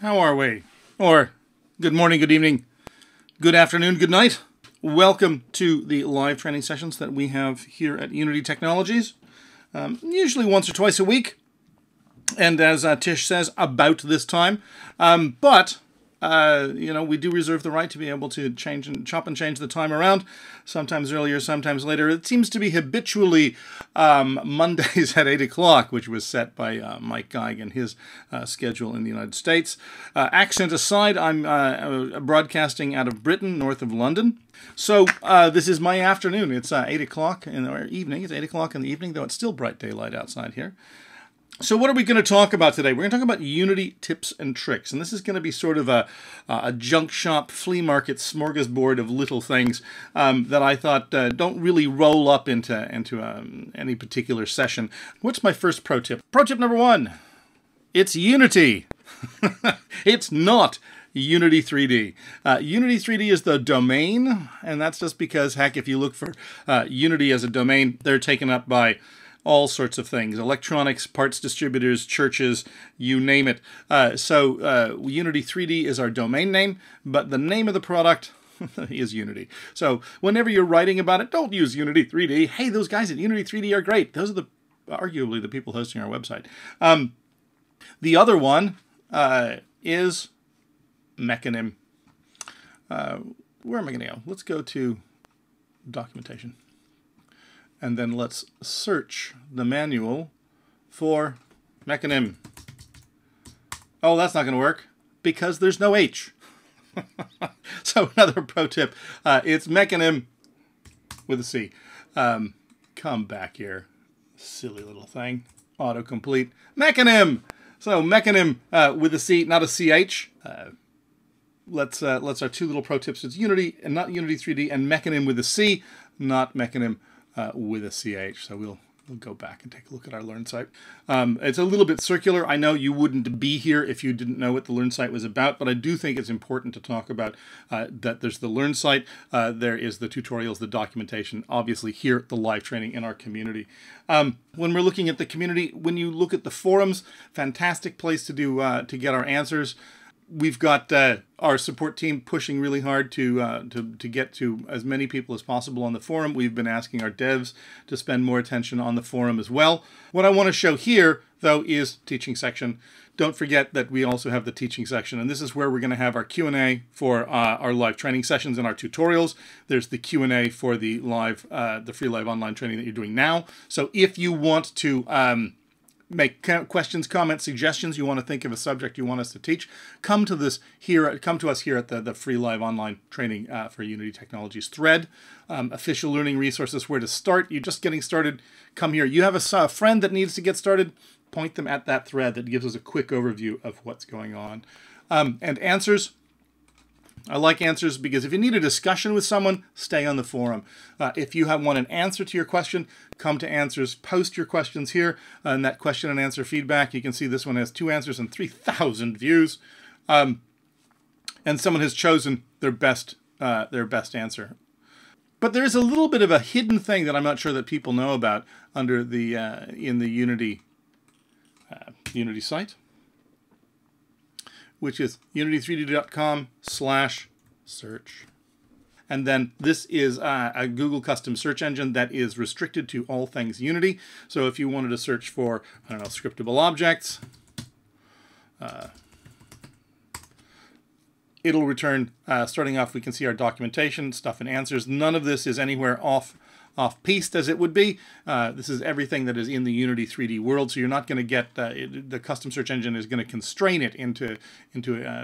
How are we? Or good morning, good evening, good afternoon, good night. Welcome to the live training sessions that we have here at Unity Technologies, usually once or twice a week. And as Tish says, about this time. We do reserve the right to be able to change and chop and change the time around, sometimes earlier, sometimes later. It seems to be habitually Mondays at 8 o'clock, which was set by Mike Geig and his schedule in the United States. Accent aside, I'm broadcasting out of Britain, north of London. So this is my afternoon. It's 8 o'clock in the evening. It's 8 o'clock in the evening, though it's still bright daylight outside here. So what are we going to talk about today? We're going to talk about Unity tips and tricks. And this is going to be sort of a junk shop, flea market smorgasbord of little things that I thought don't really roll up into any particular session. What's my first pro tip? Pro tip number one, it's Unity. It's not Unity 3D. Unity 3D is the domain, and that's just because, heck, if you look for Unity as a domain, they're taken up by all sorts of things, electronics, parts distributors, churches, you name it. Unity 3D is our domain name, but the name of the product is Unity. So whenever you're writing about it, don't use Unity 3D. Hey, those guys at Unity 3D are great. Those are arguably the people hosting our website. The other one is Mechanim. Where am I going to go? Let's go to documentation. And then let's search the manual for Mechanim. Oh, that's not going to work because there's no H. So another pro tip, it's Mechanim with a C. Come back here, silly little thing. Autocomplete. Mechanim! So Mechanim with a C, not a CH. Let's our two little pro tips. It's Unity and not Unity 3D, and Mechanim with a C, not Mechanim with a CH. So we'll go back and take a look at our Learn site. It's a little bit circular. I know you wouldn't be here if you didn't know what the Learn site was about, but I do think it's important to talk about that there's the Learn site, there is the tutorials, the documentation, obviously here the live training in our community. When we're looking at the community, when you look at the forums, fantastic place to do to get our answers. We've got our support team pushing really hard to get to as many people as possible on the forum. We've been asking our devs to spend more attention on the forum as well. What I want to show here, though, is teaching section. Don't forget that we also have the teaching section, and this is where we're going to have our Q&A for our live training sessions and our tutorials. There's the Q&A for the free live online training that you're doing now. So if you want to make questions, comments, suggestions, you want to think of a subject you want us to teach, come to us here at the free live online training for Unity Technologies thread. Official learning resources, where to start. You're just getting started, come here. You have a friend that needs to get started, point them at that thread that gives us a quick overview of what's going on. And answers. I like answers because if you need a discussion with someone, stay on the forum. If you want an answer to your question, come to answers, post your questions here, and that question and answer feedback. You can see this one has 2 answers and 3,000 views. And someone has chosen their best answer. But there is a little bit of a hidden thing that I'm not sure that people know about under the in the Unity site, which is unity3d.com/search. And then this is a Google custom search engine that is restricted to all things Unity. So if you wanted to search for, I don't know, scriptable objects, it'll return, starting off, we can see our documentation, stuff and answers. None of this is anywhere off-piste as it would be. This is everything that is in the Unity 3D world, so you're not going to get, the custom search engine is going to constrain it into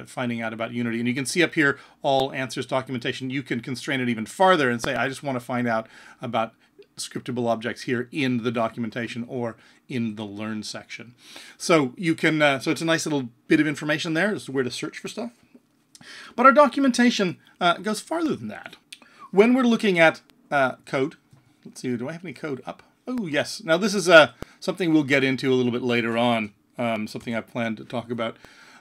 finding out about Unity. And you can see up here, all answers documentation. You can constrain it even farther and say, I just want to find out about scriptable objects here in the documentation or in the Learn section. So you can, so it's a nice little bit of information there as to where to search for stuff. But our documentation goes farther than that. When we're looking at code, let's see, do I have any code up? Oh, yes. Now, this is something we'll get into a little bit later on, something I plan to talk about.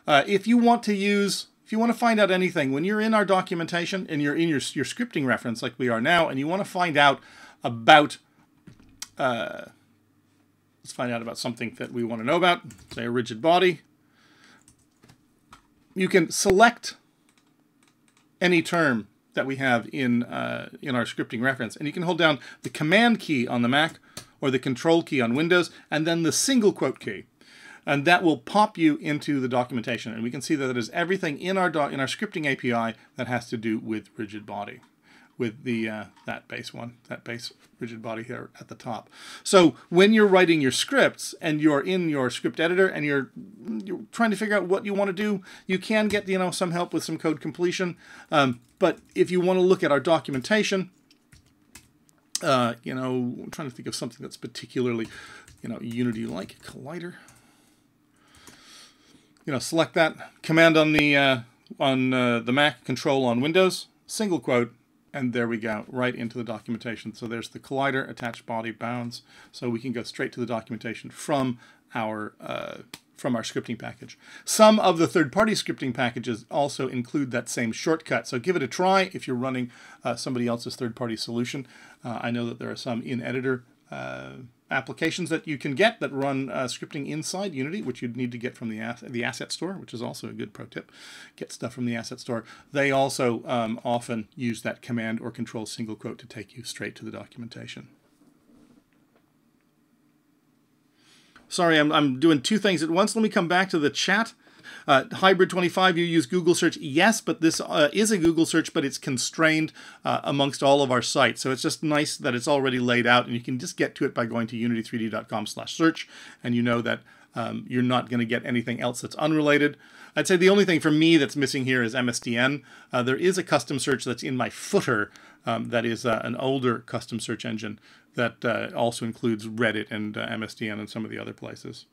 If you want to find out anything, when you're in our documentation and you're in your scripting reference like we are now, and you want to find out about, let's find out about something that we want to know about, say a rigid body. you can select any term that we have in our scripting reference, and you can hold down the Command key on the Mac or the Control key on Windows, and then the single quote key. And that will pop you into the documentation. And we can see that it is everything in our scripting API that has to do with rigid body, with the that base rigid body here at the top. So when you're writing your scripts and you're in your script editor and you're trying to figure out what you want to do, you can get some help with some code completion. But if you want to look at our documentation, I'm trying to think of something that's particularly Unity-like. Collider. Select that, Command on the Mac, Control on Windows, single quote, and there we go, right into the documentation. So there's the collider, attached body, bounds. So we can go straight to the documentation from our scripting package. Some of the third-party scripting packages also include that same shortcut. So give it a try if you're running somebody else's third-party solution. I know that there are some in-editor applications that you can get that run scripting inside Unity, which you'd need to get from the asset store, which is also a good pro tip. Get stuff from the asset store. They also often use that Command or Control single quote to take you straight to the documentation. Sorry, I'm doing two things at once. Let me come back to the chat. Hybrid 25, you use Google search. Yes, but this is a Google search, but it's constrained amongst all of our sites. So it's just nice that it's already laid out and you can just get to it by going to unity3d.com/search, and you know that you're not going to get anything else that's unrelated. I'd say the only thing for me that's missing here is MSDN. There is a custom search that's in my footer that is an older custom search engine that also includes Reddit and MSDN and some of the other places.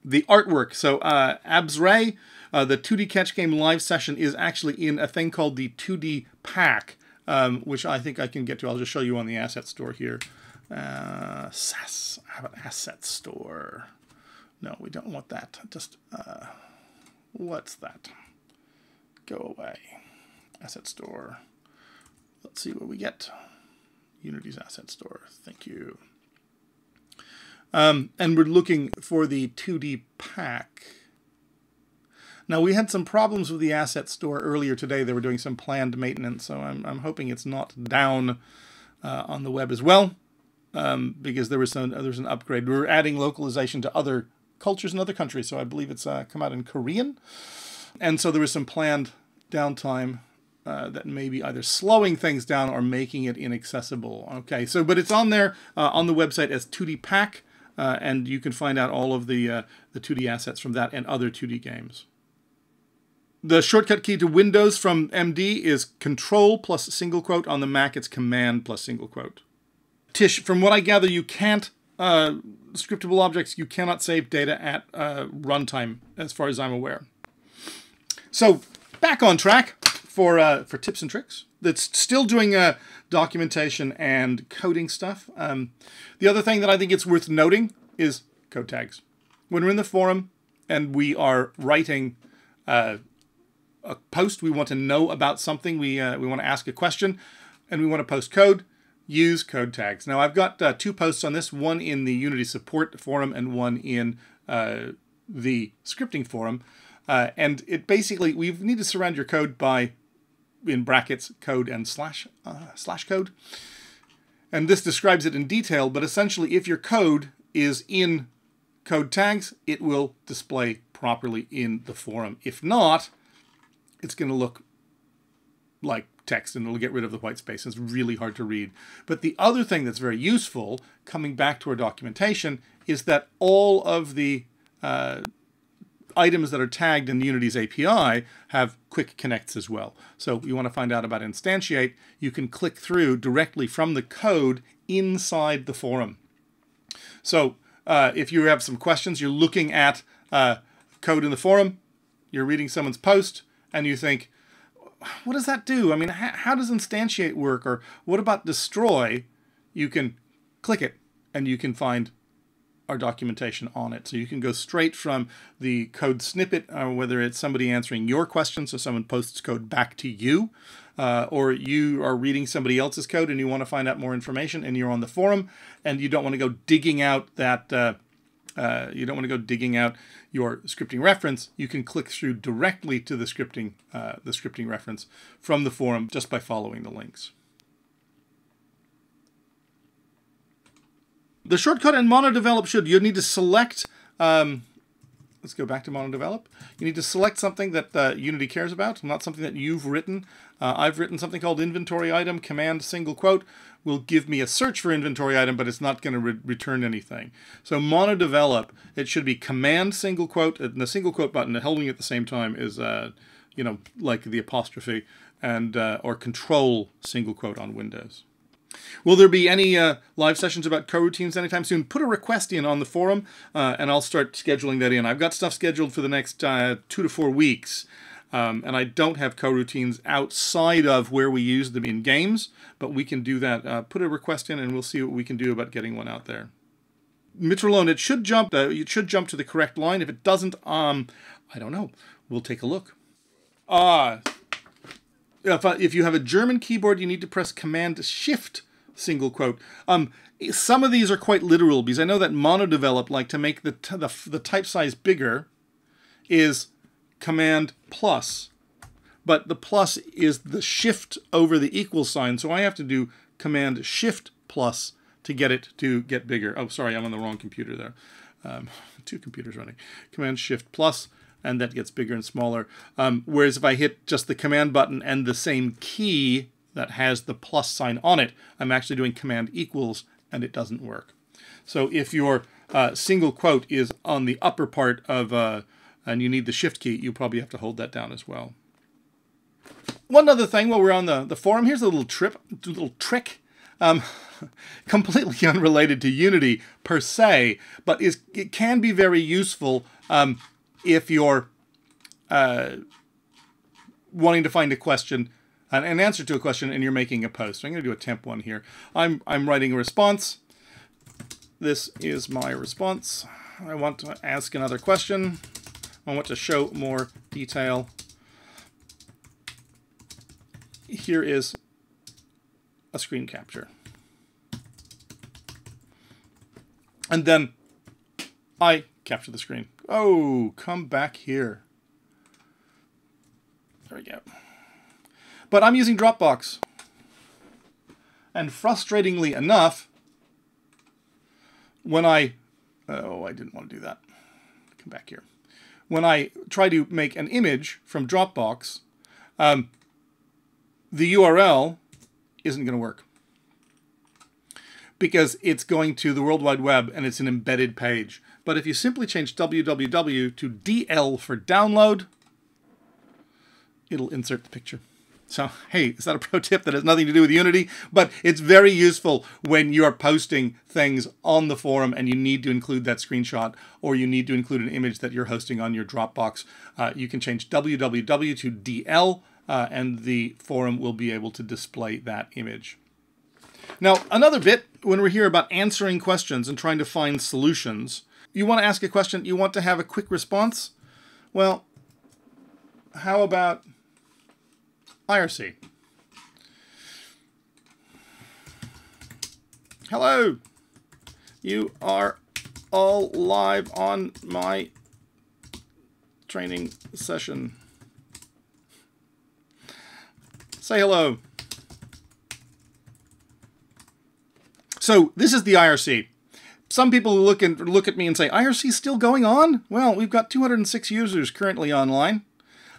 The artwork. So Absray, the 2D Catch Game live session is actually in a thing called the 2D pack, which I think I can get to. I'll just show you on the asset store here. SAS, I have an asset store. No, we don't want that. Just, what's that? Go away. Asset store. Let's see what we get. Unity's asset store. Thank you. And we're looking for the 2D pack. Now, we had some problems with the asset store earlier today. They were doing some planned maintenance, so I'm hoping it's not down on the web as well, because there's an upgrade. We're adding localization to other cultures in other countries, so I believe it's come out in Korean. And so there was some planned downtime that may be either slowing things down or making it inaccessible. Okay, so but it's on there on the website as 2D pack. And you can find out all of the 2D assets from that and other 2D games. The shortcut key to Windows from MD is Control plus single quote. On the Mac, it's Command plus single quote. Tish, from what I gather, you can't, scriptable objects, you cannot save data at runtime, as far as I'm aware. So, back on track for tips and tricks. That's still doing documentation and coding stuff. The other thing that I think it's worth noting is code tags. When we're in the forum and we are writing a post, we want to know about something, we want to ask a question, and we want to post code, use code tags. Now, I've got two posts on this, one in the Unity support forum and one in the scripting forum. And it basically, we need to surround your code by, in brackets, code and slash code. And this describes it in detail, but essentially if your code is in code tags, it will display properly in the forum. If not, it's going to look like text and it'll get rid of the white space. It's really hard to read. But the other thing that's very useful, coming back to our documentation, is that all of the items that are tagged in Unity's API have quick connects as well. So you want to find out about instantiate, you can click through directly from the code inside the forum. So if you have some questions, you're looking at code in the forum, you're reading someone's post, and you think, what does that do? I mean, how does instantiate work? Or what about destroy? You can click it, and you can find our documentation on it. So you can go straight from the code snippet, whether it's somebody answering your question, so someone posts code back to you, or you are reading somebody else's code and you want to find out more information and you're on the forum and you don't want to go digging out that you don't want to go digging out your scripting reference. You can click through directly to the scripting reference from the forum just by following the links. The shortcut in MonoDevelop you need to select, let's go back to MonoDevelop. You need to select something that Unity cares about, not something that you've written. I've written something called inventory item, command single quote will give me a search for inventory item, but it's not going to return anything. So MonoDevelop, it should be command single quote, and the single quote button holding at the same time is, you know, like the apostrophe, and or control single quote on Windows. Will there be any live sessions about coroutines anytime soon? Put a request in on the forum, and I'll start scheduling that in. I've got stuff scheduled for the next 2 to 4 weeks, and I don't have coroutines outside of where we use them in games, but we can do that. Put a request in, and we'll see what we can do about getting one out there. Mitralone, it should jump to the correct line. If it doesn't, I don't know. We'll take a look. If you have a German keyboard, you need to press Command Shift single quote. Some of these are quite literal, because I know that MonoDevelop, like to make the type size bigger, is Command plus. But the plus is the shift over the equal sign, so I have to do Command Shift plus to get it to get bigger. Oh, sorry, I'm on the wrong computer there. 2 computers running. Command Shift plus, and that gets bigger and smaller. Whereas if I hit just the command button and the same key that has the plus sign on it, I'm actually doing command equals, and it doesn't work. So if your single quote is on the upper part of, and you need the shift key, you probably have to hold that down as well. One other thing while we're on the forum, here's a little trick. Completely unrelated to Unity per se, but it can be very useful if you're wanting to find a question, an answer to a question, and you're making a post. I'm going to do a temp one here. I'm writing a response. This is my response. I want to ask another question. I want to show more detail. Here is a screen capture. And then I capture the screen. Oh, come back here. There we go. But I'm using Dropbox. And frustratingly enough, when I didn't want to do that. Come back here. When I try to make an image from Dropbox, the URL isn't going to work, because it's going to the World Wide Web and it's an embedded page. But if you simply change www to DL for download, it'll insert the picture. So, hey, is that a pro tip that has nothing to do with Unity? But it's very useful when you're posting things on the forum and you need to include that screenshot, or you need to include an image that you're hosting on your Dropbox. You can change www to DL, and the forum will be able to display that image. Now, another bit, when we're here about answering questions and trying to find solutions, you want to ask a question, you want to have a quick response? Well, how about IRC? Hello, you are all live on my training session. Say hello. So this is the IRC. Some people look at me and say, IRC is still going on? Well, we've got 206 users currently online.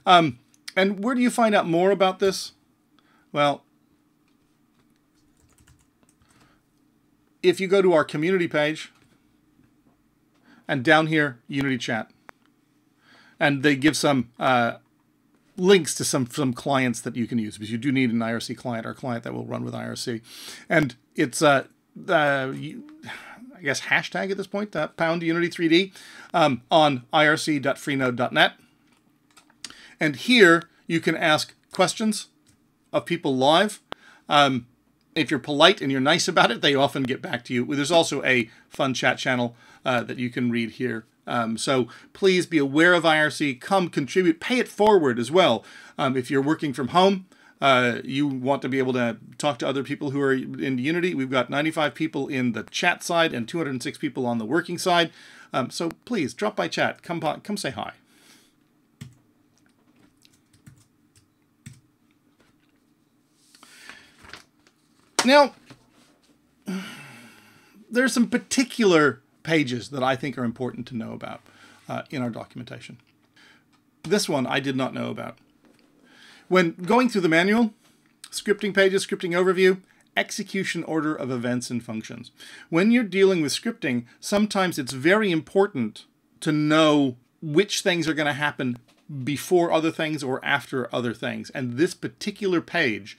And where do you find out more about this? Well, if you go to our community page, and down here, Unity Chat, and they give some links to some clients that you can use, because you do need an IRC client, or a client that will run with IRC. And it's I guess hashtag at this point, pound Unity 3D on irc.freenode.net. And here you can ask questions of people live. If you're polite and you're nice about it, they often get back to you. There's also a fun chat channel that you can read here. So please be aware of IRC, come contribute, pay it forward as well. If you're working from home, You want to be able to talk to other people who are in Unity. We've got 95 people in the chat side and 206 people on the working side. So please drop by chat. Come say hi. Now, there's some particular pages that I think are important to know about in our documentation. This one I did not know about. When going through the manual, scripting pages, scripting overview, execution order of events and functions. When you're dealing with scripting, sometimes it's very important to know which things are going to happen before other things or after other things. And this particular page,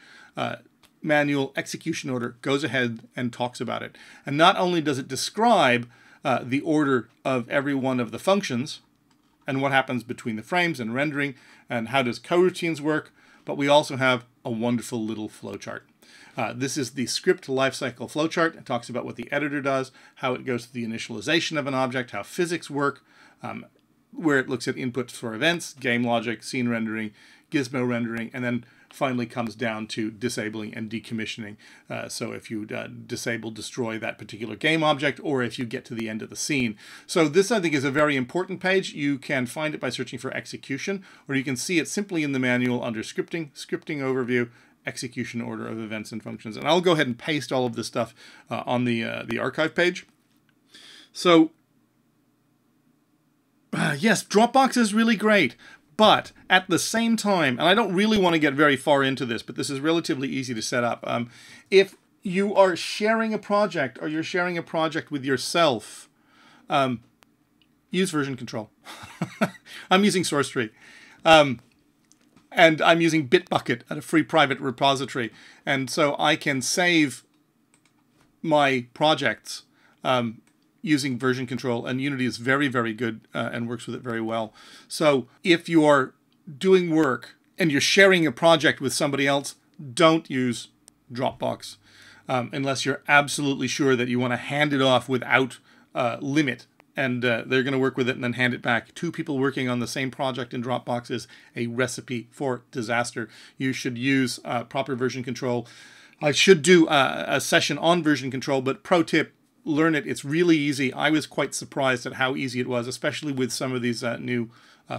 manual execution order, goes ahead and talks about it. And not only does it describe the order of every one of the functions and what happens between the frames and rendering and how does coroutines work, but we also have a wonderful little flowchart. This is the script lifecycle flowchart. It talks about what the editor does, how it goes to the initialization of an object, how physics work, where it looks at inputs for events, game logic, scene rendering, gizmo rendering, and then finally comes down to disabling and decommissioning. So if you disable, destroy that particular game object, or if you get to the end of the scene. So this, I think, is a very important page. You can find it by searching for execution, or you can see it simply in the manual under scripting, scripting overview, execution order of events and functions. And I'll go ahead and paste all of this stuff on the archive page. So yes, Dropbox is really great. But at the same time, and I don't really want to get very far into this, but this is relatively easy to set up. If you are sharing a project or you're sharing a project with yourself, use version control. I'm using SourceTree. And I'm using Bitbucket at a free private repository. And so I can save my projects using version control, and Unity is very, very good and works with it very well. So if you're doing work and you're sharing a project with somebody else, don't use Dropbox unless you're absolutely sure that you want to hand it off without limit. And they're going to work with it and then hand it back. Two people working on the same project in Dropbox is a recipe for disaster. You should use proper version control. I should do a session on version control, but pro tip, learn it. It's really easy. I was quite surprised at how easy it was, especially with some of these new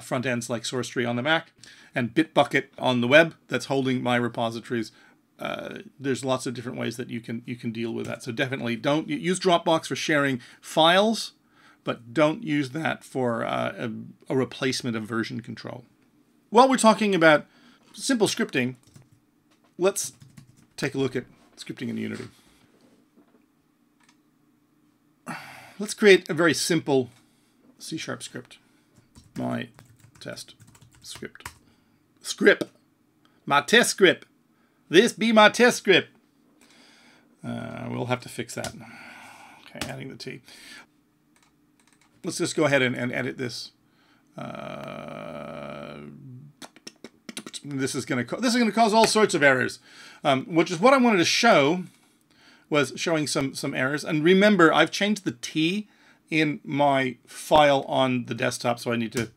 front ends like SourceTree on the Mac and Bitbucket on the web that's holding my repositories. There's lots of different ways that you can deal with that. So definitely don't use Dropbox for sharing files, but don't use that for a replacement of version control. While we're talking about simple scripting, let's take a look at scripting in Unity. Let's create a very simple C# script. My test script. My test script. This be my test script. We'll have to fix that. Okay, adding the T. Let's just go ahead and edit this. This is going to cause all sorts of errors, which is what I wanted to show. Was showing some errors. And remember, I've changed the T in my file on the desktop, so I need to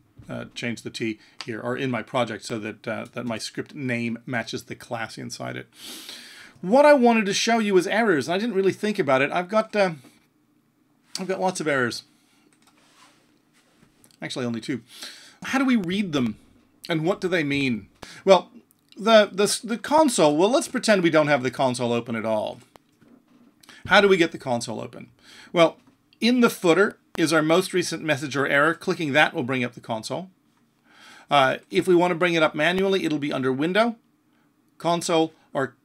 change the T here, or in my project, so that that my script name matches the class inside it. What I wanted to show you is errors, and I didn't really think about it. I've got lots of errors. Actually, only two. How do we read them, and what do they mean? Well, the console. Well, let's pretend we don't have the console open at all. How do we get the console open? Well, in the footer is our most recent message or error. Clicking that will bring up the console. If we want to bring it up manually, it'll be under Window, Console, or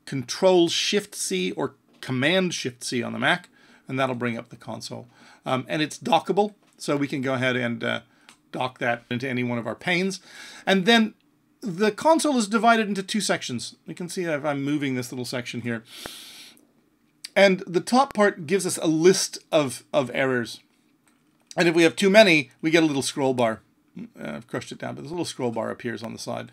Control-Shift-C or Command-Shift-C on the Mac, and that'll bring up the console. And it's dockable, so we can go ahead and dock that into any one of our panes. And then the console is divided into two sections. You can see if I'm moving this little section here. And the top part gives us a list of errors. And if we have too many, we get a little scroll bar. I've crushed it down, but this little scroll bar appears on the side.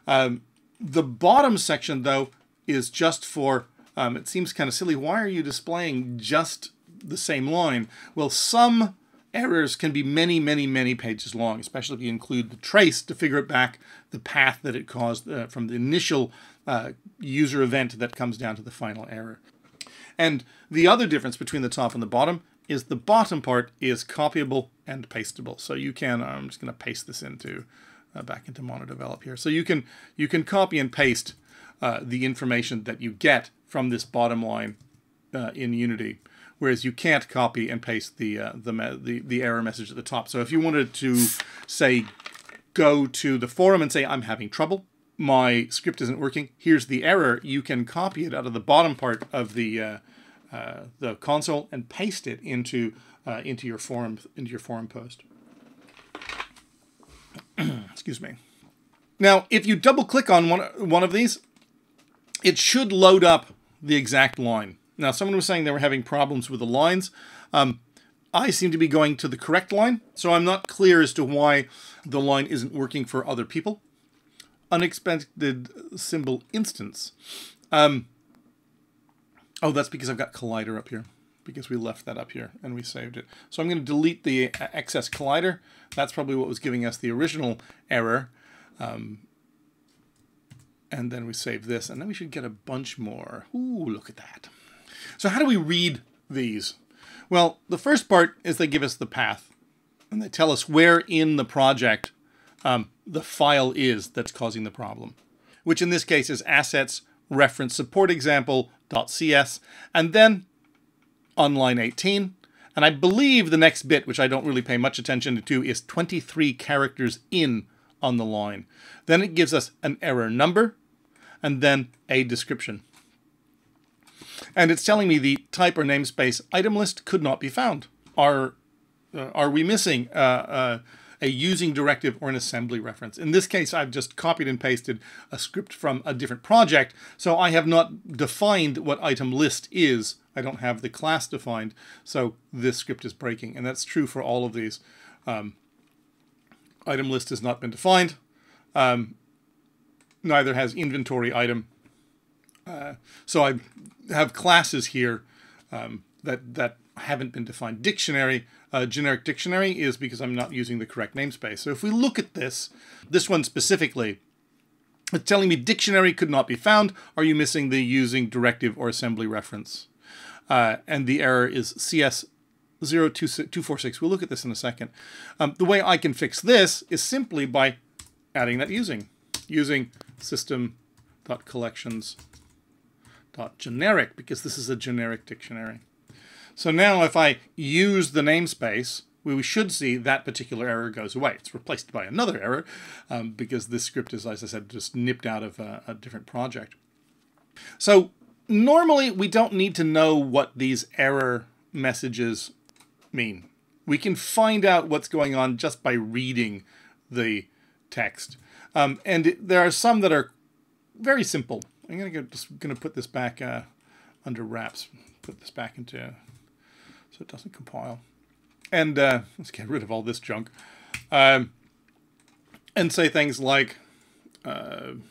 The bottom section, though, is just for, it seems kind of silly, why are you displaying just the same line? Well, some errors can be many, many, many pages long, especially if you include the trace to figure it back the path that it caused from the initial user event that comes down to the final error. And the other difference between the top and the bottom is the bottom part is copyable and pastable. So you can, I'm just going to paste this into back into MonoDevelop here. So you can copy and paste the information that you get from this bottom line in Unity, whereas you can't copy and paste the error message at the top. So if you wanted to, say, go to the forum and say, I'm having trouble, my script isn't working, here's the error, you can copy it out of the bottom part of the console and paste it into your forum post. Excuse me. Now, if you double click on one of these, it should load up the exact line. Now, someone was saying they were having problems with the lines. I seem to be going to the correct line, so I'm not clear as to why the line isn't working for other people. Unexpected symbol instance. Oh, that's because I've got collider up here, because we left that up here and we saved it. So I'm going to delete the excess collider. That's probably what was giving us the original error. And then we save this, and then we should get a bunch more. Ooh, look at that. So how do we read these? Well, the first part is they give us the path, and they tell us where in the project the file is that's causing the problem, which in this case is assets reference support example.cs, and then on line 18. And I believe the next bit, which I don't really pay much attention to, is 23 characters in on the line. Then it gives us an error number, and then a description. And it's telling me the type or namespace item list could not be found. Are we missing a using directive or an assembly reference? In this case, I've just copied and pasted a script from a different project, so I have not defined what item list is. I don't have the class defined, so this script is breaking, and that's true for all of these. Item list has not been defined. Neither has inventory item. So I have classes here that haven't been defined. Dictionary, generic dictionary, is because I'm not using the correct namespace. So if we look at this one specifically, it's telling me dictionary could not be found. Are you missing the using directive or assembly reference? And the error is CS02246. We'll look at this in a second. The way I can fix this is simply by adding that using system.collections.generic, because this is a generic dictionary. So now if I use the namespace, we should see that particular error goes away. It's replaced by another error because this script is, as I said, just nipped out of a different project. So normally we don't need to know what these error messages mean. We can find out what's going on just by reading the text. And there are some that are very simple. I'm just going to put this back under wraps. Put this back into so it doesn't compile. And let's get rid of all this junk. And say things like debug.log.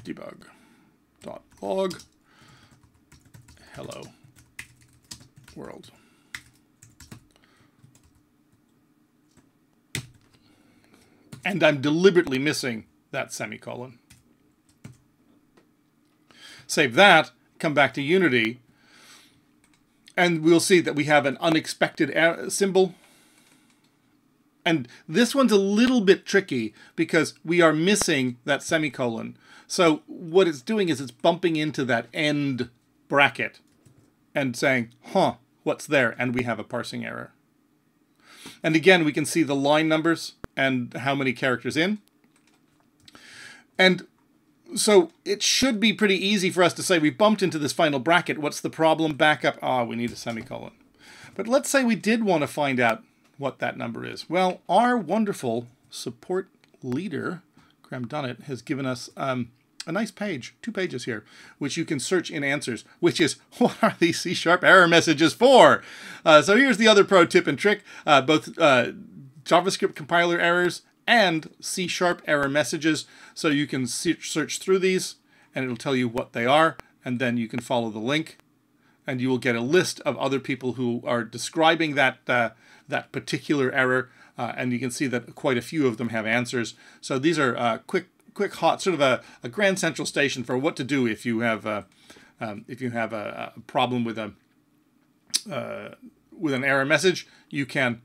Debug.log. Hello world. And I'm deliberately missing that semicolon. Save that, come back to Unity, and we'll see that we have an unexpected symbol. And this one's a little bit tricky because we are missing that semicolon. So what it's doing is it's bumping into that end bracket and saying, huh, what's there? And we have a parsing error. And again, we can see the line numbers and how many characters in. And so it should be pretty easy for us to say we bumped into this final bracket. What's the problem? Back up. Ah, we need a semicolon. But let's say we did want to find out what that number is. Well, our wonderful support leader, Graham Dunnett, has given us a nice page, 2 pages here, which you can search in answers, which is, what are these C# error messages for? So here's the other pro tip and trick. Both JavaScript compiler errors and C# error messages. So you can search through these and it'll tell you what they are, and then you can follow the link and you will get a list of other people who are describing that particular error, and you can see that quite a few of them have answers. So these are quick quick hot sort of a grand central station for what to do if you have a problem with an error message. You can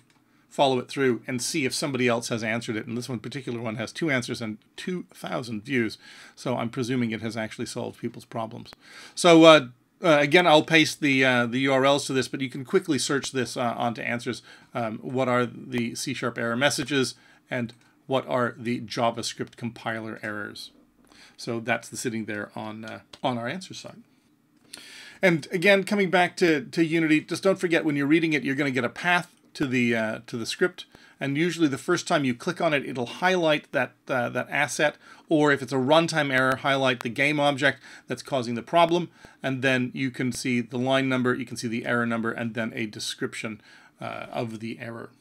follow it through and see if somebody else has answered it. And this one particular one has 2 answers and 2,000 views. So I'm presuming it has actually solved people's problems. So again, I'll paste the URLs to this, but you can quickly search this onto answers. What are the C# error messages and what are the JavaScript compiler errors? So that's sitting there on our answers side. And again, coming back to Unity, just don't forget when you're reading it, you're going to get a path to the script, and usually the first time you click on it, it'll highlight that asset, or if it's a runtime error, highlight the game object that's causing the problem, and then you can see the line number, you can see the error number, and then a description of the error.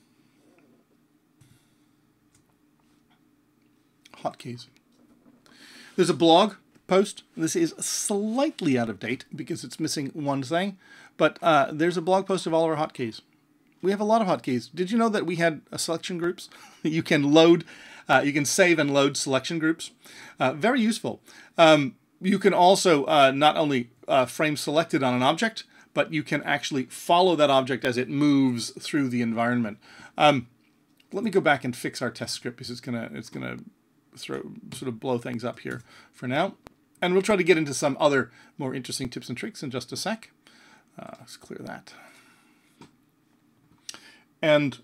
Hotkeys. There's a blog post. This is slightly out of date because it's missing one thing, but there's a blog post of all of our hotkeys. We have a lot of hotkeys. Did you know that we had selection groups? You can load, you can save and load selection groups. Very useful. You can also not only frame selected on an object, but you can actually follow that object as it moves through the environment. Let me go back and fix our test script because it's gonna sort of blow things up here for now. And we'll try to get into some other more interesting tips and tricks in just a sec. Let's clear that. And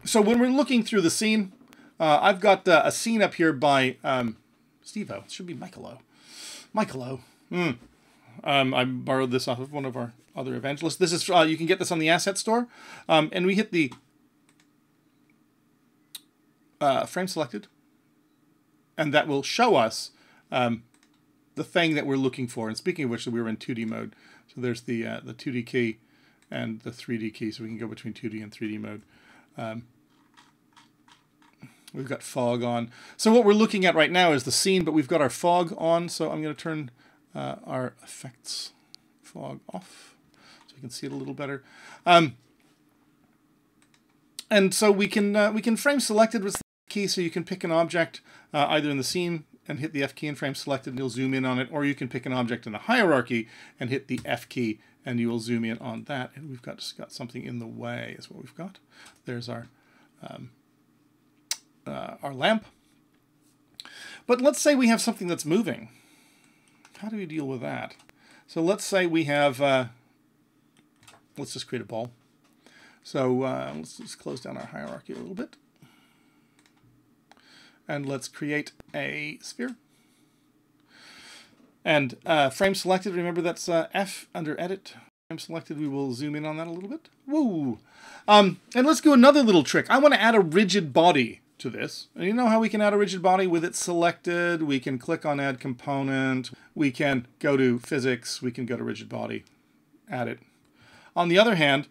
so when we're looking through the scene, I've got a scene up here by Steve-O. It should be Michael-O. Michael-O. I borrowed this off of one of our other evangelists. This is you can get this on the asset store. And we hit the frame selected. And that will show us the thing that we're looking for. And speaking of which, we were in 2D mode. So there's the 2D key and the 3D key, so we can go between 2D and 3D mode. We've got fog on. So what we're looking at right now is the scene, but we've got our fog on, so I'm going to turn our effects fog off so we can see it a little better. And so we can frame selected with the key, so you can pick an object either in the scene and hit the F key and frame selected and you'll zoom in on it, or you can pick an object in the hierarchy and hit the F key and you will zoom in on that. And we've got something in the way is what we've got. There's our lamp. But let's say we have something that's moving. How do we deal with that? So let's say we have, let's just create a ball. So let's just close down our hierarchy a little bit. And let's create a sphere. And frame selected, remember that's F under edit. Frame selected, we will zoom in on that a little bit. Woo! And let's do another little trick. I want to add a rigid body to this. And you know how we can add a rigid body with it selected? We can click on add component. We can go to physics. We can go to rigid body, add it. On the other hand,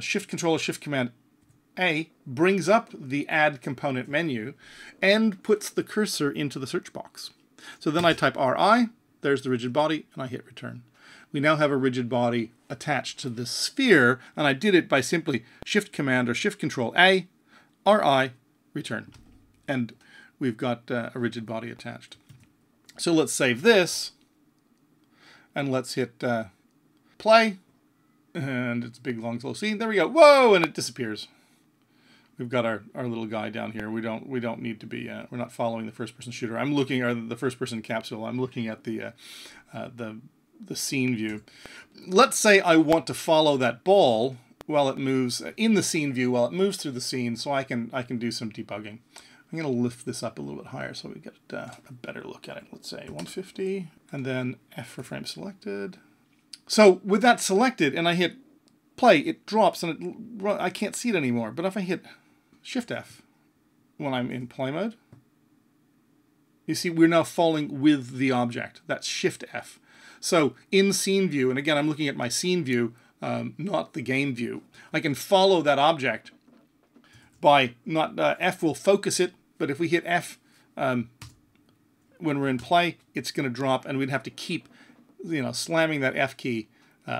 Shift Control or Shift Command A brings up the add component menu and puts the cursor into the search box. So then I type RI. There's the rigid body, and I hit return. We now have a rigid body attached to the sphere, and I did it by simply Shift Command or Shift Control A, RI, return. And we've got a rigid body attached. So let's save this, and let's hit play, and it's a big, long, slow scene. There we go. Whoa, and it disappears. We've got our little guy down here. We don't need to be. We're not following the first-person shooter. I'm looking at the first-person capsule. I'm looking at the scene view. Let's say I want to follow that ball while it moves in the scene view while it moves through the scene, so I can do some debugging. I'm going to lift this up a little bit higher so we get a better look at it. Let's say 150, and then F for frame selected. So with that selected, and I hit play, it drops, and I can't see it anymore. But if I hit Shift F when I'm in play mode, you see we're now falling with the object. That's Shift F. So in scene view, and again I'm looking at my scene view, not the game view, I can follow that object by not F will focus it, but if we hit F when we're in play, it's going to drop, and we'd have to keep slamming that F key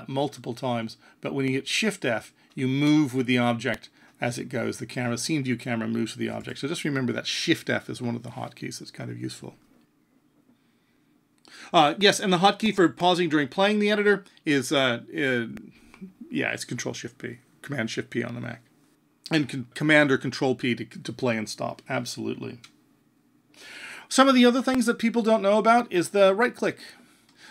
multiple times. But when you hit Shift F, you move with the object, as it goes. The camera, scene view camera moves to the object. So just remember that Shift F is one of the hotkeys that's kind of useful. Yes, and the hotkey for pausing during playing the editor is, it's Control Shift P, Command Shift P on the Mac. And Command or Control P to play and stop, absolutely. Some of the other things that people don't know about is the right click.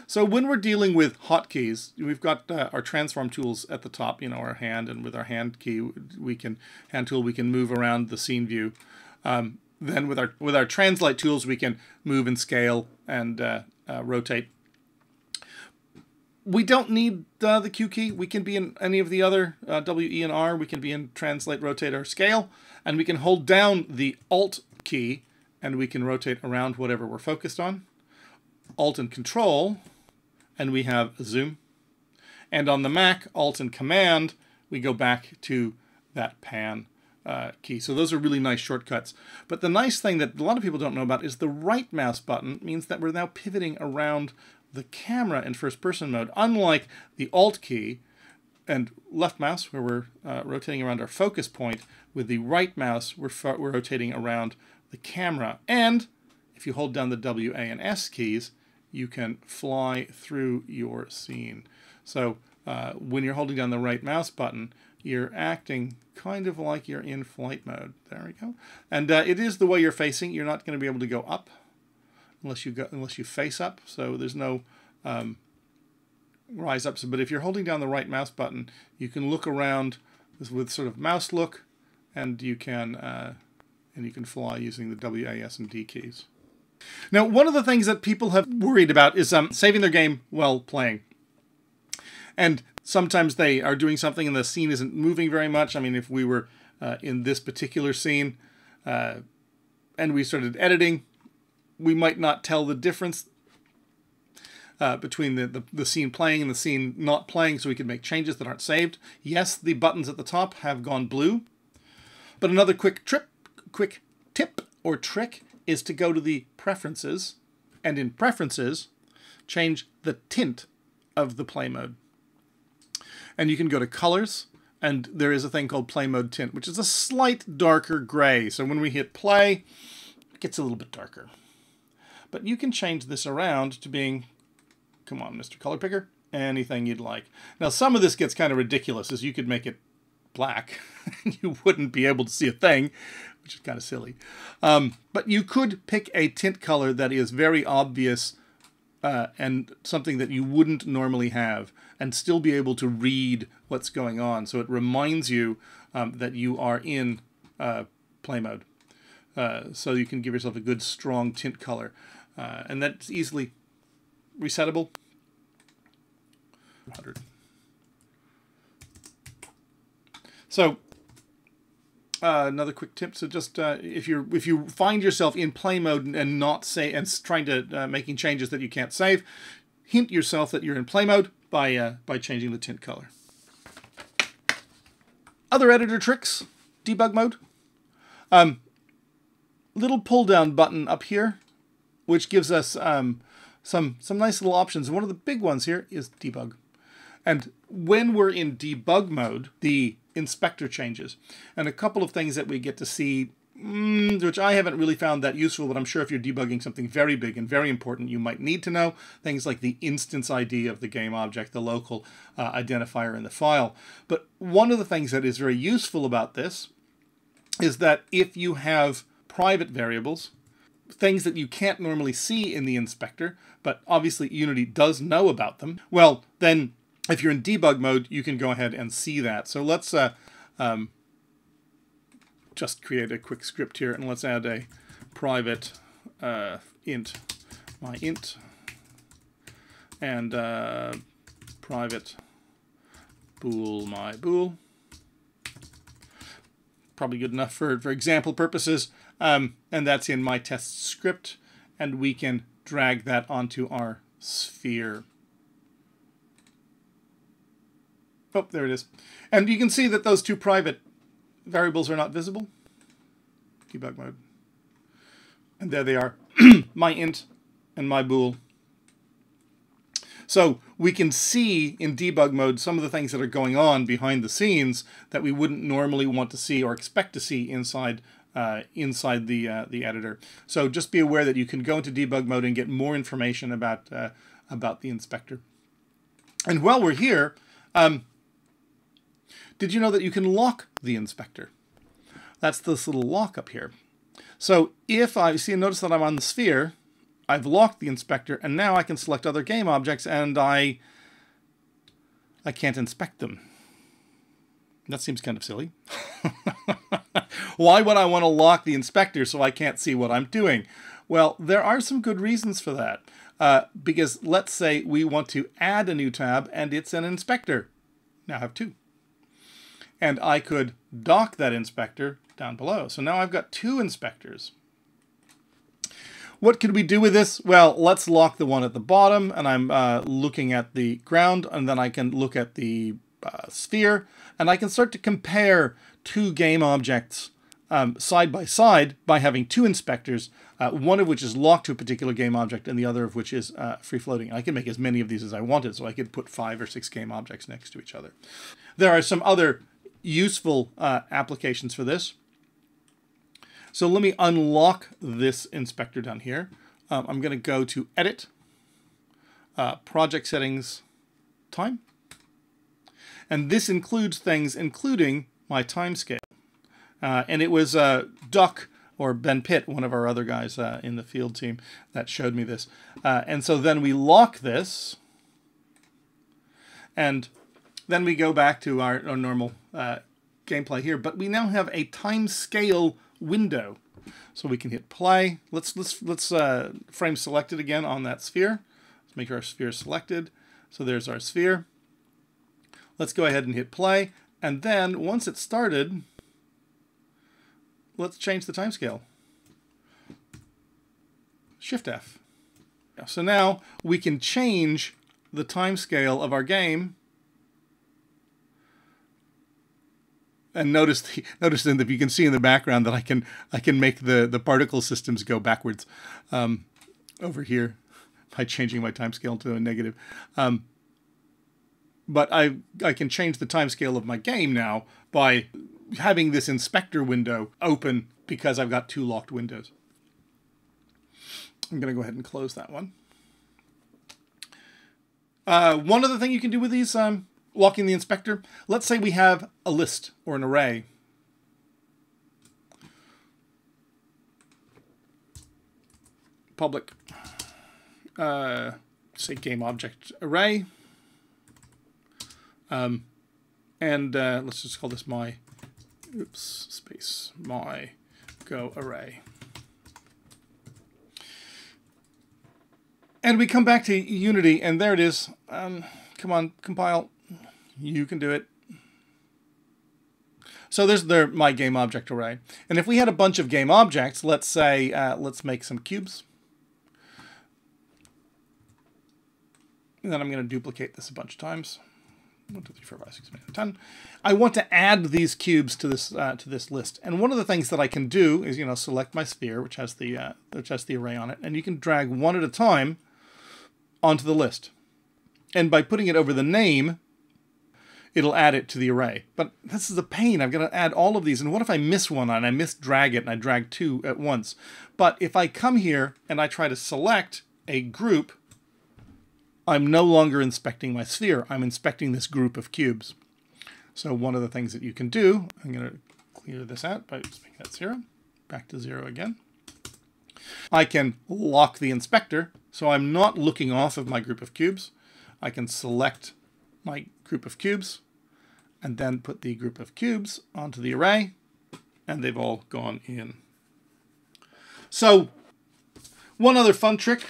So when we're dealing with hotkeys, we've got our transform tools at the top, our hand, and with our hand key, hand tool, we can move around the scene view. Then with our translate tools, we can move and scale and rotate. We don't need the Q key. We can be in any of the other W, E, and R. We can be in translate, rotate, or scale, and we can hold down the Alt key, and we can rotate around whatever we're focused on. Alt and Control, and we have zoom. And on the Mac, Alt and Command, we go back to that pan key. So those are really nice shortcuts. But the nice thing that a lot of people don't know about is the right mouse button means that we're now pivoting around the camera in first-person mode, unlike the Alt key and left mouse, where we're rotating around our focus point. With the right mouse, we're rotating around the camera. And if you hold down the W, A, and S keys, you can fly through your scene. So when you're holding down the right mouse button, you're acting kind of like you're in flight mode. There we go. And it is the way you're facing. You're not going to be able to go up unless you face up. So there's no rise ups. But if you're holding down the right mouse button, you can look around with sort of mouse look, and you can fly using the W, A, S, and D keys. Now, one of the things that people have worried about is saving their game while playing. And sometimes they are doing something and the scene isn't moving very much. I mean, if we were in this particular scene and we started editing, we might not tell the difference between the scene playing and the scene not playing, so we can make changes that aren't saved. Yes, the buttons at the top have gone blue. But another quick tip or trick is to go to the Preferences, and in Preferences, change the tint of the play mode. And you can go to Colors, and there is a thing called Play Mode Tint, which is a slight darker gray. So when we hit play, it gets a little bit darker. But you can change this around to being, come on, Mr. Color Picker, anything you'd like. Now, some of this gets kind of ridiculous, as you could make it black. You wouldn't be able to see a thing, which is kind of silly. But you could pick a tint color that is very obvious and something that you wouldn't normally have, and still be able to read what's going on. So it reminds you that you are in play mode. So you can give yourself a good strong tint color. And that's easily resettable. 100. So another quick tip: so just if you find yourself in play mode and not trying to making changes that you can't save, hint yourself that you're in play mode by changing the tint color. Other editor tricks: debug mode. Little pull down button up here, which gives us some nice little options. One of the big ones here is debug. And when we're in debug mode, the inspector changes. And a couple of things that we get to see, which I haven't really found that useful, but I'm sure if you're debugging something very big and very important, you might need to know. Things like the instance ID of the game object, the local identifier in the file. But one of the things that is very useful about this is that if you have private variables, things that you can't normally see in the inspector, but obviously Unity does know about them, well, then if you're in debug mode, you can go ahead and see that. So let's just create a quick script here, and let's add a private int, my int, and private bool, my bool. Probably good enough for example purposes. And that's in my test script, and we can drag that onto our sphere. Oh, there it is. And you can see that those two private variables are not visible. Debug mode. And there they are, my int and my bool. So we can see in debug mode some of the things that are going on behind the scenes that we wouldn't normally want to see or expect to see inside the editor. So just be aware that you can go into debug mode and get more information about the inspector. And while we're here, did you know that you can lock the inspector? That's this little lock up here. So if I see, notice that I'm on the sphere, I've locked the inspector, and now I can select other game objects, and I can't inspect them. That seems kind of silly. Why would I want to lock the inspector so I can't see what I'm doing? Well, there are some good reasons for that. Because let's say we want to add a new tab, and it's an inspector. Now I have two. And I could dock that inspector down below. So now I've got two inspectors. What could we do with this? Well, let's lock the one at the bottom, and I'm looking at the ground, and then I can look at the sphere, and I can start to compare two game objects side by side by having two inspectors, one of which is locked to a particular game object, and the other of which is free-floating. I can make as many of these as I wanted, so I could put 5 or 6 game objects next to each other. There are some other useful applications for this. So let me unlock this inspector down here. I'm going to go to Edit, Project Settings, Time. And this includes things including my time scale. And it was Duck, or Ben Pitt, one of our other guys in the field team, that showed me this. And so then we lock this, and then we go back to our normal gameplay here. But we now have a time scale window, so we can hit play. Let's frame selected again on that sphere. Let's make our sphere selected. So there's our sphere. Let's go ahead and hit play, and then once it's started, let's change the time scale. Shift F. So now we can change the time scale of our game. And notice that you can see in the background that I can make the particle systems go backwards over here by changing my time scale to a negative. But I can change the time scale of my game now by having this inspector window open because I've got two locked windows. I'm going to go ahead and close that one. One other thing you can do with these locking the inspector, let's say we have a list or an array. Public, say game object array. And let's just call this my, my go array. And we come back to Unity, and there it is. Come on, compile. You can do it. So there's my game object array. And if we had a bunch of game objects, let's say, let's make some cubes. And then I'm going to duplicate this a bunch of times. 1, 2, 3, 4, 5, 6, 7, 8, 10. I want to add these cubes to this list. And one of the things that I can do is, select my sphere, which has the array on it, and you can drag one at a time onto the list. And by putting it over the name, it'll add it to the array. But this is a pain. I've got to add all of these. And what if I miss one and I misdrag it and I drag 2 at once? But if I come here and I try to select a group, I'm no longer inspecting my sphere. I'm inspecting this group of cubes. So one of the things that you can do, I'm going to clear this out by just making that 0. Back to 0 again. I can lock the inspector, so I'm not looking off of my group of cubes. I can select my group of cubes and then put the group of cubes onto the array, and they've all gone in. So one other fun trick.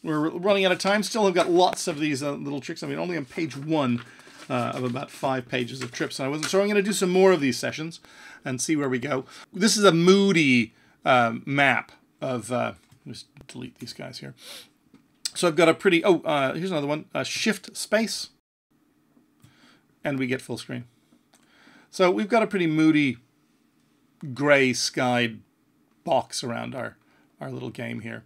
We're running out of time. Still have got lots of these little tricks. I mean, only on page 1 of about 5 pages of trips. And I wasn't sure. I'm going to do some more of these sessions and see where we go. This is a moody map of... just delete these guys here. So I've got a pretty... here's another one. Shift space. And we get full screen. So we've got a pretty moody gray skied box around our little game here.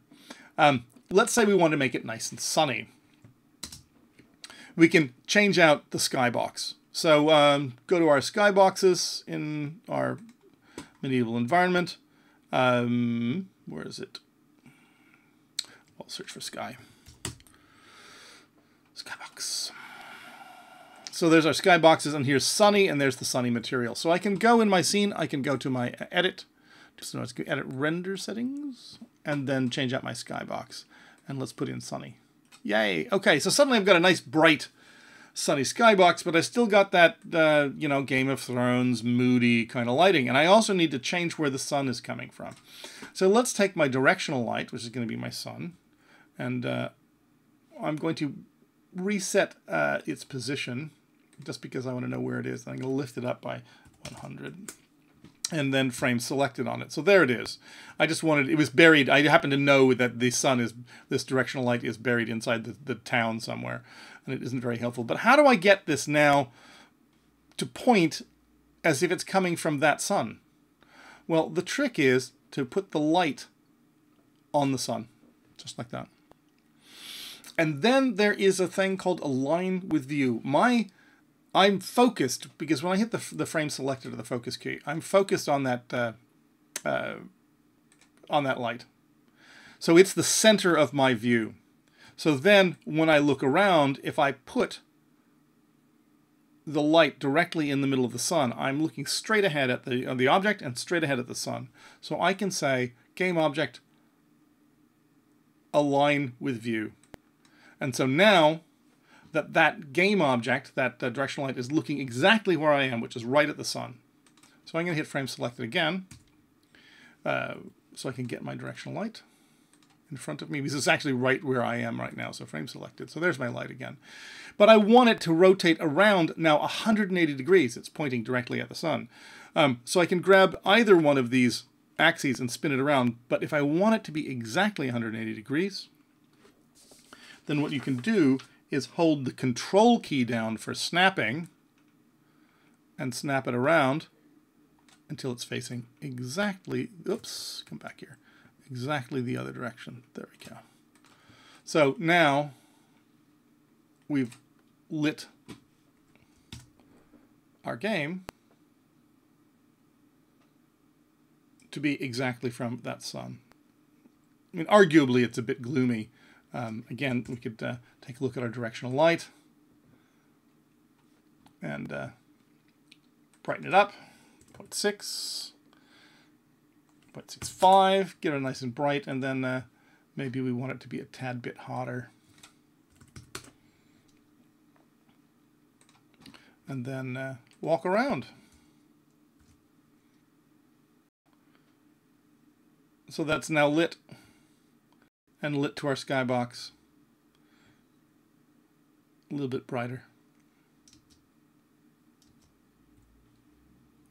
Let's say we want to make it nice and sunny. we can change out the skybox. So go to our skyboxes in our medieval environment. Where is it? I'll search for sky. Skybox. So there's our skyboxes, and here's sunny, and there's the sunny material. So I can go in my scene, I can go to my edit, just let's go edit render settings, and then change out my skybox. And let's put in sunny. Yay! Okay, so suddenly I've got a nice bright sunny skybox, but I still got that, you know, Game of Thrones moody kind of lighting. And I also need to change where the sun is coming from. So let's take my directional light, which is going to be my sun, and I'm going to reset its position just because I want to know where it is. I'm going to lift it up by 100 and then frame selected on it. So there it is. I just wanted, it was buried. I happen to know that the sun is, this directional light is buried inside the town somewhere, and it isn't very helpful. But how do I get this now to point as if it's coming from that sun? Well, the trick is to put the light on the sun, just like that. And then there is a thing called align with view. I'm focused, because when I hit the frame selected or the focus key, I'm focused on that light. So it's the center of my view. So then when I look around, if I put the light directly in the middle of the sun, I'm looking straight ahead at the object and straight ahead at the sun. So I can say game object align with view. And so now that game object, that directional light, is looking exactly where I am, which is right at the sun. So I'm going to hit frame selected again, so I can get my directional light in front of me, because it's actually right where I am right now. So frame selected. So there's my light again. But I want it to rotate around now 180 degrees. It's pointing directly at the sun. So I can grab either one of these axes and spin it around. But if I want it to be exactly 180 degrees, then what you can do is hold the control key down for snapping and snap it around until it's facing exactly, oops, come back here, exactly the other direction. There we go. So now we've lit our game to be exactly from that sun. I mean, arguably it's a bit gloomy. Again, we could take a look at our directional light and brighten it up, 0.6, 0.65, get it nice and bright, and then maybe we want it to be a tad bit hotter. And then walk around. So that's now lit. And lit to our skybox. A little bit brighter.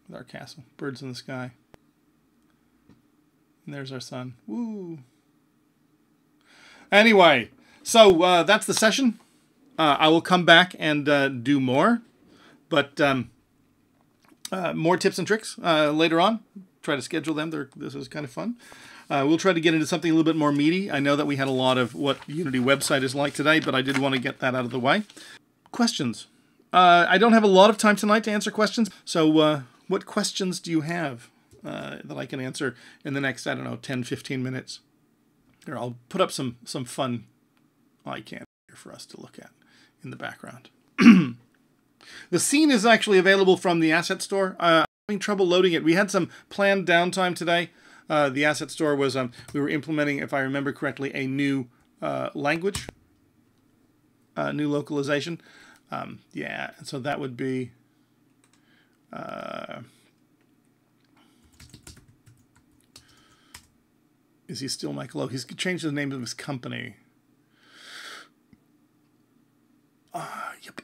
With our castle. Birds in the sky. And there's our sun. Woo! Anyway, so that's the session. I will come back and do more. But more tips and tricks later on. Try to schedule them. This is kind of fun. We'll try to get into something a little bit more meaty. I know that we had a lot of what Unity website is like today, but I did want to get that out of the way. Questions. I don't have a lot of time tonight to answer questions, so what questions do you have that I can answer in the next, I don't know, 10, 15 minutes? Here, I'll put up some fun eye candy here for us to look at in the background. The scene is actually available from the asset store. I'm having trouble loading it. We had some planned downtime today. The asset store was, we were implementing, if I remember correctly, a new language, new localization. Yeah, so that would be, is he still Michael O? He's changed the name of his company. Yep.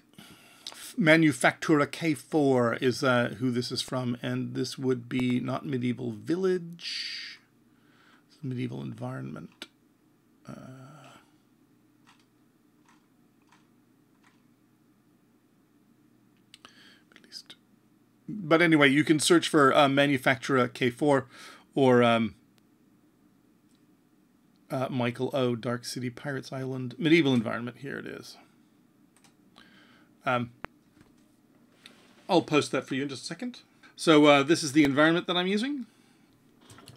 Manufactura K4 is who this is from, and this would be not Medieval Village, it's Medieval Environment. At least. But anyway, you can search for Manufactura K4 or Michael O, Dark City Pirates Island, Medieval Environment. Here it is. I'll post that for you in just a second. So this is the environment that I'm using.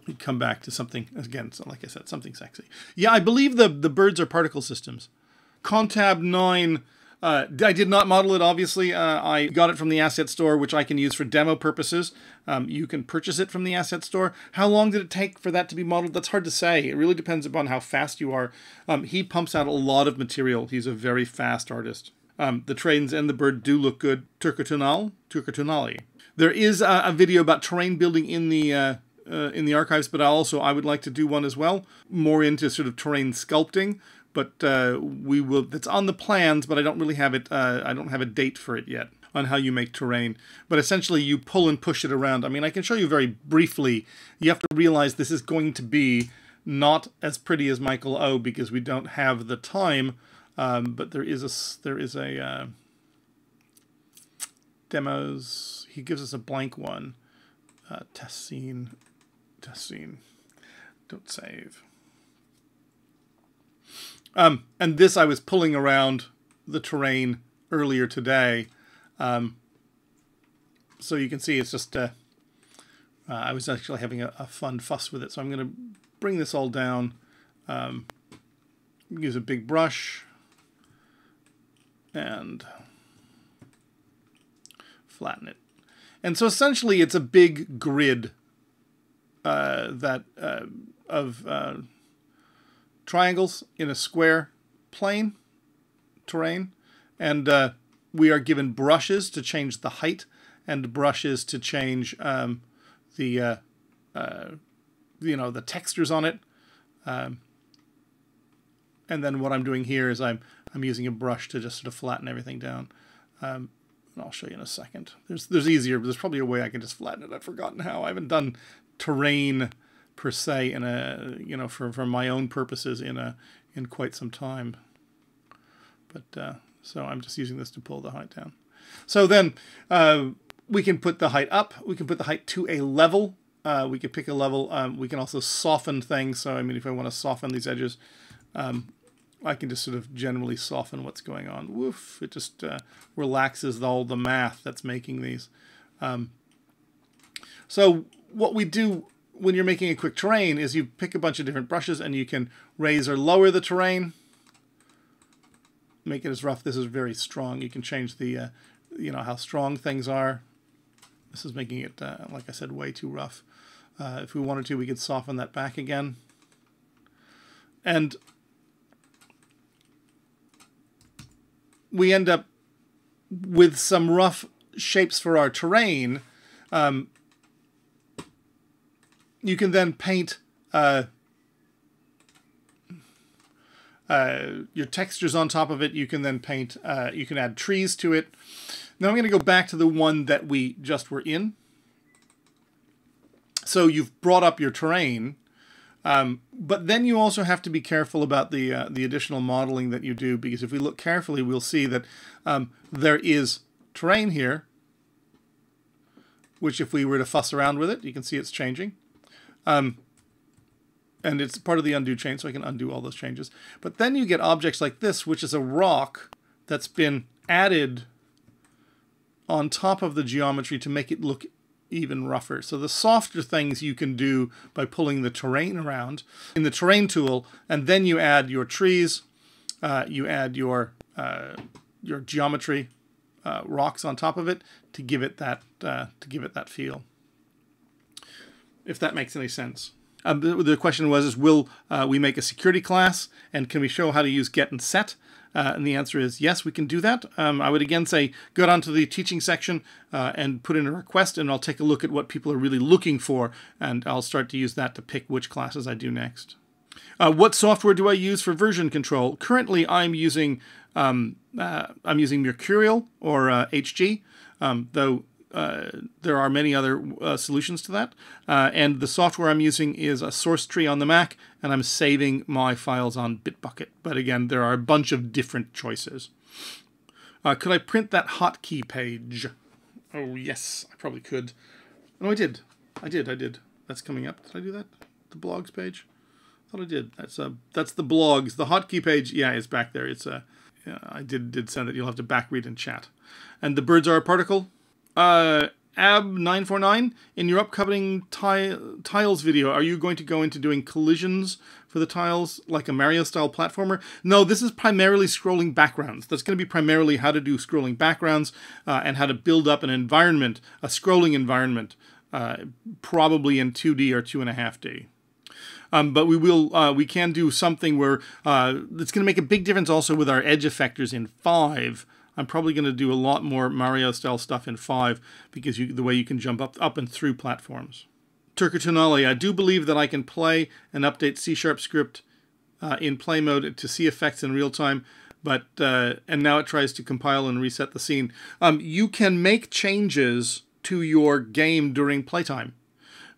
We come back to something, again, so like I said, something sexy. Yeah, I believe the birds are particle systems. Contab 9, I did not model it, obviously. I got it from the asset store, which I can use for demo purposes. You can purchase it from the asset store. How long did it take for that to be modeled? That's hard to say. It really depends upon how fast you are. He pumps out a lot of material. He's a very fast artist. The trains and the bird do look good. Turcotunali. There is a video about terrain building in the archives, but I would like to do one as well, more into sort of terrain sculpting. But we will. It's on the plans, but I don't really have it. I don't have a date for it yet on how you make terrain. But essentially, you pull and push it around. I mean, I can show you very briefly. You have to realize this is going to be not as pretty as Michael O because we don't have the time. But there is a demos. He gives us a blank one. Test scene. Don't save. And this I was pulling around the terrain earlier today. So you can see it's just, I was actually having a fun fuss with it. So I'm going to bring this all down, use a big brush, and flatten it. And so essentially it's a big grid of triangles in a square plane terrain, and we are given brushes to change the height and brushes to change the textures on it. And then what I'm doing here is I'm using a brush to just sort of flatten everything down. And I'll show you in a second. There's probably a way I can just flatten it. I've forgotten how. I haven't done terrain per se in a for my own purposes in quite some time. But so I'm just using this to pull the height down. So then we can put the height up. We can put the height to a level. We can pick a level. We can also soften things. So I mean, if I want to soften these edges, I can just sort of generally soften what's going on. Woof! It just relaxes all the math that's making these. So what we do when you're making a quick terrain is you pick a bunch of different brushes and you can raise or lower the terrain. Make it as rough. This is very strong. You can change the, how strong things are. This is making it, like I said, way too rough. If we wanted to, we could soften that back again. And we end up with some rough shapes for our terrain. You can then paint your textures on top of it. You can then paint, you can add trees to it. Now I'm going to go back to the one that we just were in. So you've brought up your terrain, but then you also have to be careful about the additional modeling that you do, because if we look carefully, we'll see that there is terrain here, which if we were to fuss around with it, you can see it's changing. And it's part of the undo chain, so I can undo all those changes. But then you get objects like this, which is a rock that's been added on top of the geometry to make it look even rougher. So the softer things you can do by pulling the terrain around in the terrain tool, and then you add your trees, you add your geometry rocks on top of it to give it that feel. If that makes any sense. The question was, will we make a security class, and can we show how to use get and set? And the answer is yes, we can do that. I would again say go down to the teaching section and put in a request, and I'll take a look at what people are really looking for, and I'll start to use that to pick which classes I do next. What software do I use for version control? Currently, I'm using Mercurial or HG, though there are many other solutions to that. And the software I'm using is a source tree on the Mac, and I'm saving my files on Bitbucket. But again, there are a bunch of different choices. Could I print that hotkey page? Oh, yes, I probably could. No, I did. I did. That's coming up. Did I do that? The blogs page? I thought I did. That's the blogs. The hotkey page, yeah, is back there. It's I did send it. You'll have to back read in chat. And the birds are a particle. Ab949, in your upcoming tiles video, are you going to go into doing collisions for the tiles like a Mario-style platformer? No, this is primarily scrolling backgrounds. That's going to be primarily how to do scrolling backgrounds and how to build up an environment, a scrolling environment, probably in 2D or 2.5D. But we can do something where it's going to make a big difference also with our edge effectors in 5. I'm probably going to do a lot more Mario-style stuff in 5 because the way you can jump up and through platforms. Turkatunali, I do believe that I can play and update C# script in play mode to see effects in real time, but and now it tries to compile and reset the scene. You can make changes to your game during playtime,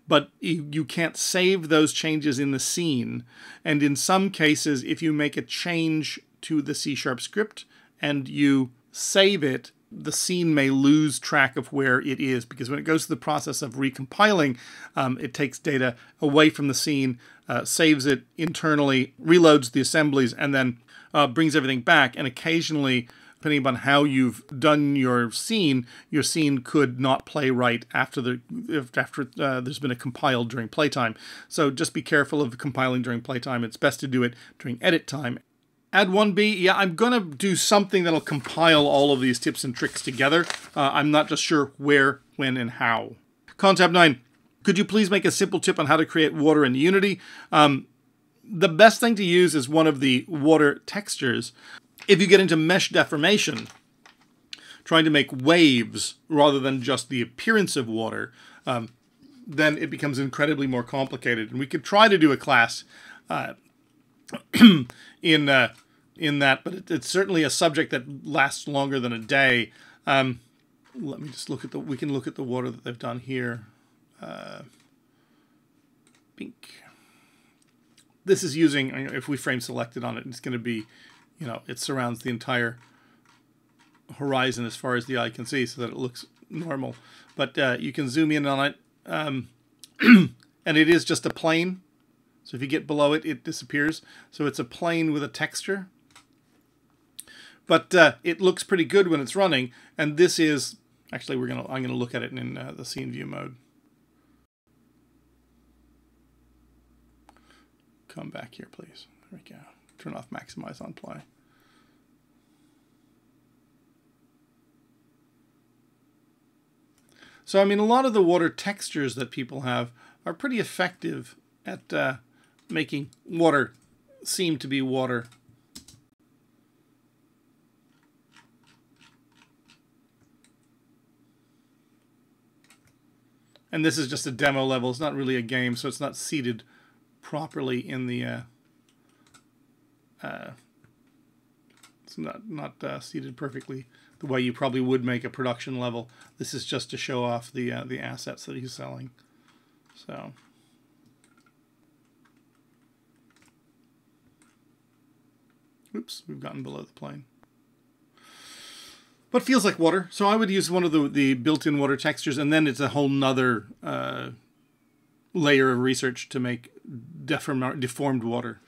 but you can't save those changes in the scene. And in some cases, if you make a change to the C# script and you save it, the scene may lose track of where it is, because when it goes through the process of recompiling, it takes data away from the scene, saves it internally, reloads the assemblies, and then brings everything back. And occasionally, depending upon how you've done your scene could not play right after there's been a compile during playtime. So just be careful of compiling during playtime. It's best to do it during edit time. Add 1B, yeah, I'm going to do something that'll compile all of these tips and tricks together. I'm not just sure where, when, and how. Contab 9, could you please make a simple tip on how to create water in Unity? The best thing to use is one of the water textures. If you get into mesh deformation, trying to make waves rather than just the appearance of water, then it becomes incredibly more complicated. And we could try to do a class in that, but it's certainly a subject that lasts longer than a day. Let me just look at we can look at the water that they've done here. Pink. This is using, if we frame selected on it, it's going to be, it surrounds the entire horizon as far as the eye can see so that it looks normal. But you can zoom in on it, and it is just a plane. So if you get below it, it disappears. So it's a plane with a texture. But it looks pretty good when it's running. And this is, actually I'm gonna look at it in the scene view mode. Come back here, please. There we go. Turn off maximize on play. So I mean, a lot of the water textures that people have are pretty effective at making water seem to be water. And this is just a demo level. It's not really a game, so it's not seated properly in the it's not seated perfectly the way you probably would make a production level. This is just to show off the assets that he's selling. So oops, we've gotten below the plane. But feels like water, so I would use one of the built-in water textures, and then it's a whole nother layer of research to make deformed water.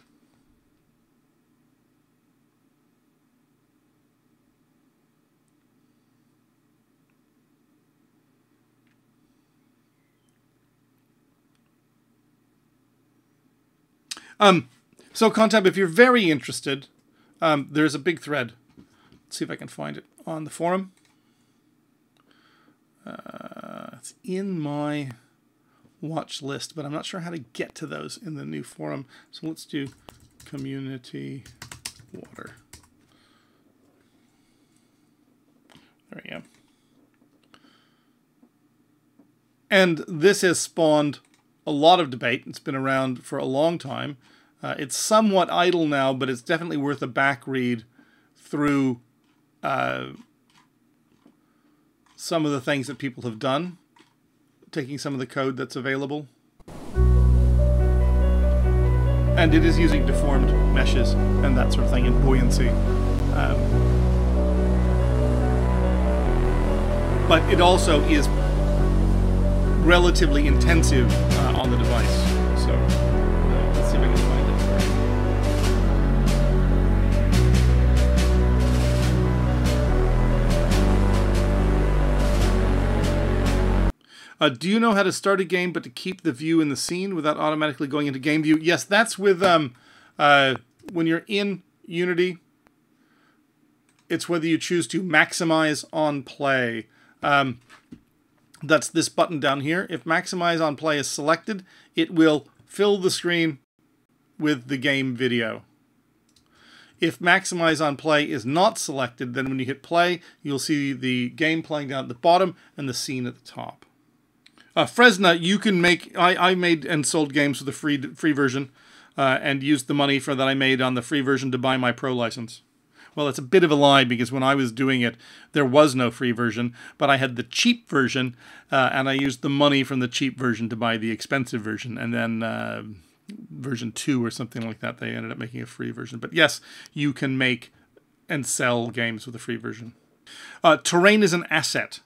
So Contab, if you're very interested, there's a big thread. Let's see if I can find it on the forum. It's in my watch list, but I'm not sure how to get to those in the new forum. So let's do community water. There we go. And this has spawned a lot of debate. It's been around for a long time. It's somewhat idle now, but it's definitely worth a back read through some of the things that people have done, taking some of the code that's available. And it is using deformed meshes and that sort of thing, and buoyancy. But it also is relatively intensive on the device. So let's see if I can find it. Do you know how to start a game but to keep the view in the scene without automatically going into game view? Yes, that's with when you're in Unity. It's whether you choose to maximize on play. That's this button down here. If maximize on play is selected, it will fill the screen with the game video. If maximize on play is not selected, then when you hit play, you'll see the game playing down at the bottom and the scene at the top. Fresna, you can make... I made and sold games with the free version and used the money that I made on the free version to buy my pro license. Well, it's a bit of a lie because when I was doing it, there was no free version, but I had the cheap version, and I used the money from the cheap version to buy the expensive version, and then version 2 or something like that, they ended up making a free version. But yes, you can make and sell games with a free version. Terrain is an asset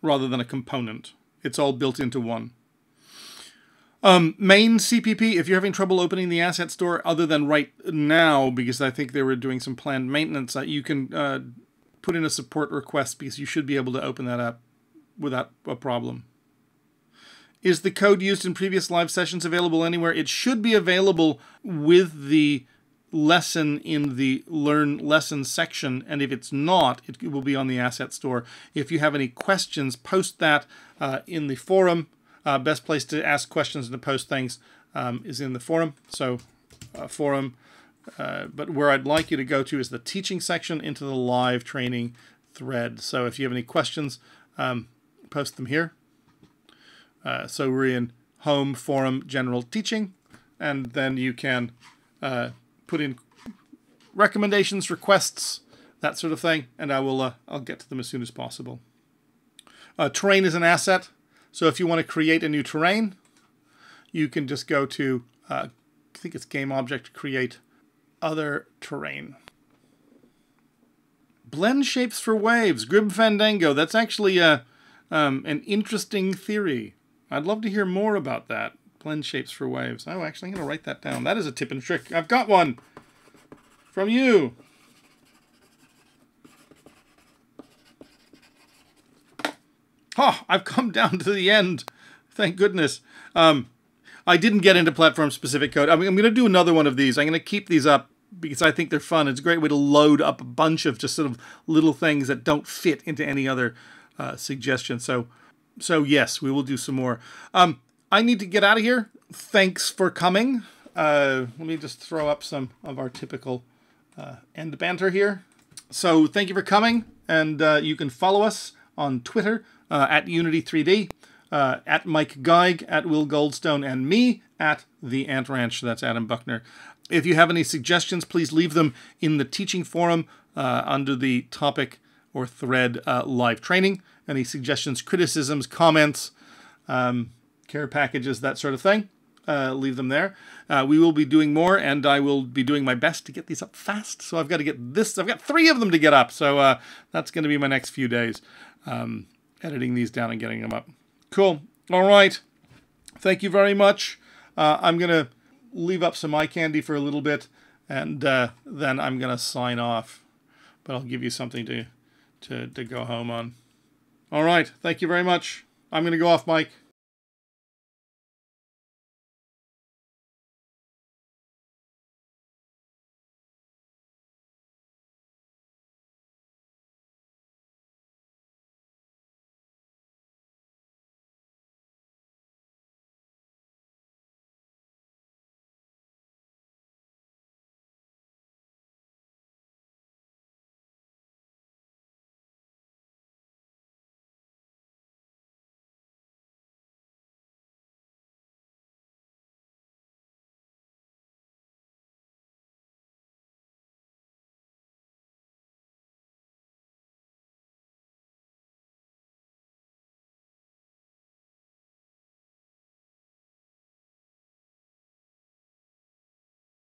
rather than a component. It's all built into one. Main CPP, if you're having trouble opening the asset store other than right now, because I think they were doing some planned maintenance, you can put in a support request because you should be able to open that up without a problem. Is the code used in previous live sessions available anywhere? It should be available with the lesson in the Learn Lesson section, and if it's not, it will be on the asset store. If you have any questions, post that in the forum. Best place to ask questions and to post things is in the forum. So forum, but where I'd like you to go to is the teaching section into the live training thread. So if you have any questions, post them here. So we're in home, forum, general teaching, and then you can put in recommendations, requests, that sort of thing, and I'll get to them as soon as possible. Terrain is an asset. So if you want to create a new terrain, you can just go to, I think it's Game Object, Create Other Terrain. Blend shapes for waves, Grim Fandango. That's actually an interesting theory. I'd love to hear more about that. Blend shapes for waves. Oh, actually, I'm going to write that down. That is a tip and trick. I've got one from you. Oh, I've come down to the end. Thank goodness. I didn't get into platform-specific code. I'm going to do another one of these. I'm going to keep these up because I think they're fun. It's a great way to load up a bunch of just sort of little things that don't fit into any other suggestion. So yes, we will do some more. I need to get out of here. Thanks for coming. Let me just throw up some of our typical end banter here. So thank you for coming, and you can follow us on Twitter, at Unity3D, at Mike Geig, at Will Goldstone, and me at The Ant Ranch. That's Adam Buckner. If you have any suggestions, please leave them in the teaching forum under the topic or thread live training. Any suggestions, criticisms, comments, care packages, that sort of thing, leave them there. We will be doing more, and I will be doing my best to get these up fast. So I've got to get this. I've got 3 of them to get up. So that's going to be my next few days. Editing these down and getting them up. Cool. All right. Thank you very much. I'm going to leave up some eye candy for a little bit, and then I'm going to sign off. But I'll give you something to go home on. All right. Thank you very much. I'm going to go off, Mike.